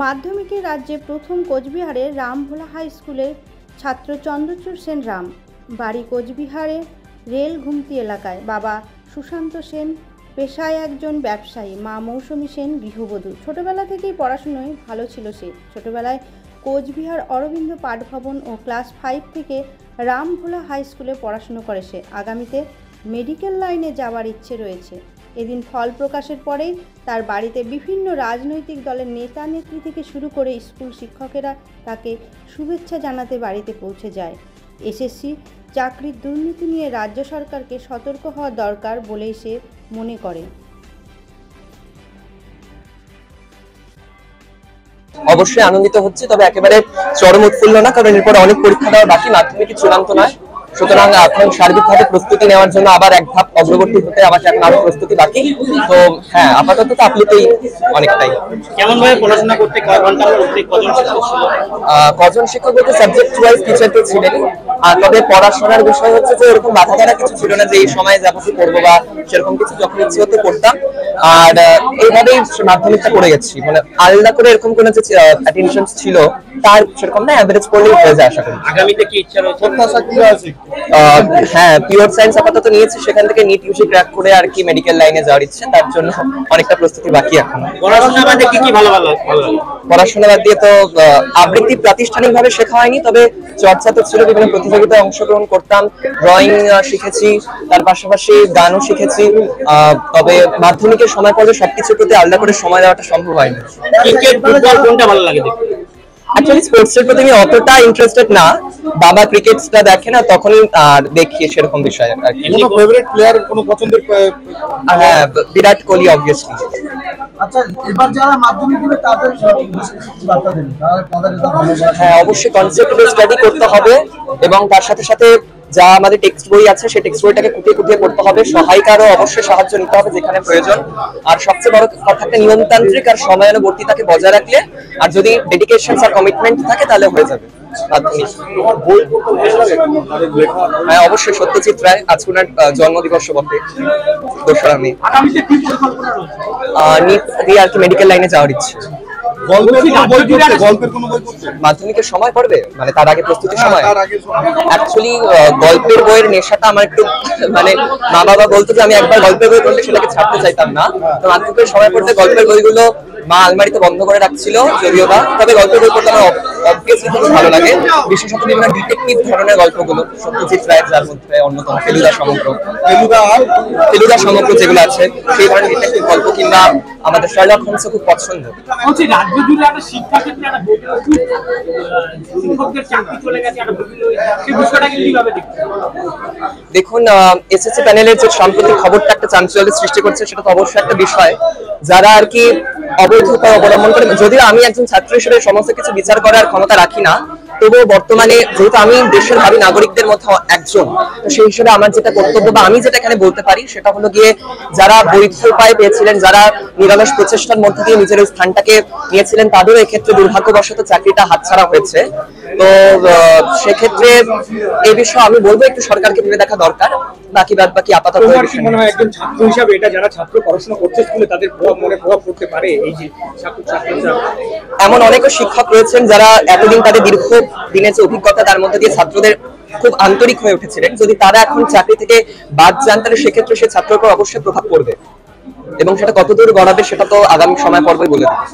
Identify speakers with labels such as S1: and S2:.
S1: মাধ্যমিকে রাজ্যে প্রথম কোচবিহারের রামভোলা হাই স্কুলের ছাত্র চন্দ্রচূড় সেন রাম। বাড়ি কোচবিহারে রেল ঘুমতি এলাকায়। বাবা সুশান্ত সেন পেশায় একজন ব্যবসায়ী, মা মৌসুমী সেন গৃহবধূ। ছোটবেলা থেকেই পড়াশুনোয় ভালো ছিল সে। ছোটবেলায় কোচবিহার অরবিন্দ পাঠভবন ও ক্লাস 5 থেকে রামভোলা হাই স্কুলে পড়াশুনো করে সে। আগামীতে মেডিকেল লাইনে যাওয়ার ইচ্ছে রয়েছে। এদিন ফল প্রকাশের পরেই তার বাড়িতে বিভিন্ন রাজনৈতিক দলের নেতা নেত্রী থেকে শুরু করে স্কুল শিক্ষকেরা তাকে শুভেচ্ছা জানাতে বাড়িতে পৌঁছে যায়। এসএসসি চাকরির দুর্নীতি নিয়ে রাজ্য সরকারকে সতর্ক হওয়া দরকার বলেই সে মনে করে।
S2: অবশ্যই আনন্দিত হচ্ছে, তবে একেবারে চরম উৎফুল্ল না, কারণ এরপরে অনেক পরীক্ষা দেওয়া বাকি, মাধ্যমিক চূড়ান্ত নয়। সুতরাং এখন সার্বিকভাবে প্রস্তুতি নেওয়ার জন্য আবার এক ধাপ অগ্রগতি হতে আমাকে এখন আরো প্রস্তুতি বাকি। তো হ্যাঁ, আপাতত তো আপ্লুতই অনেকটাই।
S3: কেমন ভাবে পড়াশোনা করতে কয় ঘন্টা পড়তে কজন শিক্ষক ছিল?
S2: কজন শিক্ষক বলতে সাবজেক্ট ওয়াইজ টিচার তো ছিলেন। তবে পড়াশোনার বিষয় হচ্ছে যে এরকম বাধা দ্বারা কিছু ছিল না যে এই সময় যাবতীয় পড়বো বা সেরকম কিছু, যখন ইচ্ছে হতে পড়তাম। আর এইভাবেই মাধ্যমিকটা করে গেছি, মানে আলাদা করে এরকম কোনো যে অ্যাটেনশন ছিল তার সেরকম না, অ্যাভারেজ পড়লেই হয়ে যায় আশা করি।
S3: আগামীতে কি ইচ্ছা রয়েছে?
S2: হ্যাঁ, পিওর সায়েন্স আপাতত নিয়েছি, সেখান থেকে নিট ইউজি ক্র্যাক করে আর কি মেডিকেল লাইনে যাওয়ার ইচ্ছে, তার জন্য অনেকটা প্রস্তুতি বাকি এখন।
S3: পড়াশোনা বাদে কি কি ভালো
S2: পড়াশোনা বাদ দিয়ে তো আবৃত্তি প্রাতিষ্ঠানিকভাবে শেখা হয়নি, তবে চর্চা তো ছিল, বিভিন্ন প্রতিযোগিতায় অংশগ্রহণ করতাম, ড্রয়িং শিখেছি, তার পাশাপাশি গানও শিখেছি। তবে মাধ্যমিকের সময় পর্যন্ত সবকিছুর প্রতি আলাদা করে সময় দেওয়াটা সম্ভব হয়নি।
S3: ক্রিকেট, ফুটবল কোনটা ভালো লাগে দেখতে?
S2: অ্যাকচুয়ালি স্পোর্টসের প্রতি আমি অতটা ইন্টারেস্টেড না, বাবা ক্রিকেটটা দেখে না, তখনই দেখি সেরকম বিষয় আর কি।
S4: কোনো ফেভারিট প্লেয়ার, কোনো পছন্দের?
S2: হ্যাঁ, বিরাট কোহলি অবভিয়াসলি।
S4: আচ্ছা, এবার যারা মাধ্যমিক দিবে তাদের বার্তা দেন,
S2: হ্যাঁ, অবশ্যই কনসেপ্ট স্টাডি করতে হবে, এবং তার সাথে সাথে যা আমাদের টেক্সট বই আছে সেই টেক্সট বইটাকে খুঁটিয়ে খুঁটিয়ে পড়তে হবে। সহায়িকারও অবশ্যই সাহায্য নিতে হবে যেখানে প্রয়োজন। আর সবচেয়ে বড় কথা, একটা নিয়মতান্ত্রিক আর সময়ানুবর্তিতাকে বজায় রাখলে, আর যদি ডেডিকেশন আর কমিটমেন্ট থাকে তাহলে হয়ে যাবে। হ্যাঁ, অবশ্যই সত্যজিৎ রায়, আজ ওনার জন্মদিবস বটে, 2রা মে। নিট দিয়ে আর কি মেডিকেল লাইনে যাওয়ার ইচ্ছে। মাধ্যমিকের সময় পড়বে, মানে তার আগে প্রস্তুতির সময়। অ্যাকচুয়ালি গল্পের বইয়ের নেশাটা আমার একটু, মানে মা বাবা বলতো যে আমি একবার গল্পের বই পড়লে সেটাকে ছাড়তে চাইতাম না। তো মাধ্যমিকের সময় পড়তে গল্পের বইগুলো মা আলমারিতে বন্ধ করে রাখছিল যদিও বা, তবে গল্পের বই পড়তে আমার অবভিয়াসলি খুব ভালো লাগে, বিশেষত বিভিন্ন ডিটেকটিভ ধরনের গল্পগুলো। সত্যজিৎ রায় যার মধ্যে অন্যতম ফেলুদা সমগ্র যেগুলো আছে, সেই ধরনের ডিটেকটিভ গল্প, কিংবা আমাদের শার্লক হোমস খুব পছন্দ। দেখুন, এসএসসি প্যানেলের যে সাম্প্রতিক খবরটা একটা চাঞ্চল্যের সৃষ্টি করছে, সেটা তো অবশ্যই একটা বিষয়। যারা আর কি অবৈধ উপায় অবলম্বন করে, যদিও আমি একজন ছাত্র হিসেবে সমস্ত কিছু বিচার করার ক্ষমতা রাখি না, তবুও বর্তমানে যেহেতু আমি দেশের ভাবি নাগরিকদের মধ্যে একজন, তো সেই হিসেবে আমার যেটা কর্তব্য বা আমি যেটা এখানে বলতে পারি সেটা হলো গিয়ে, যারা বৈধ উপায় পেয়েছিলেন, যারা নিরলস প্রচেষ্টার মধ্যে দিয়ে নিজের স্থানটাকে নিয়েছিলেন, তাদেরও এক্ষেত্রে দুর্ভাগ্যবশত চাকরিটা হাতছাড়া হয়েছে। তো সেক্ষেত্রে এই বিষয়ে আমি বলবো একটু সরকারকে ভেবে দেখা দরকার। বাকি আপাতত
S3: মনে হয় একজন ছাত্র হিসাবে এটা যারা ছাত্র পড়াশোনা করছে স্কুলে, তাদের প্রভাব পড়তে পারে এই যে ছাত্রছাত্রীরা?
S2: এমন অনেক শিক্ষক রয়েছেন যারা এতদিন তাদের দীর্ঘ দিনের যে অভিজ্ঞতা তার মধ্যে দিয়ে ছাত্রদের খুব আন্তরিক হয়ে উঠেছিলেন। যদি তারা এখন চাকরি থেকে বাদ যান, তাহলে সেক্ষেত্রে সে ছাত্রের উপর অবশ্যই প্রভাব পড়বে, এবং সেটা কতদূর গড়াবে সেটা তো আগামী সময় পর্বে বলে দেবে।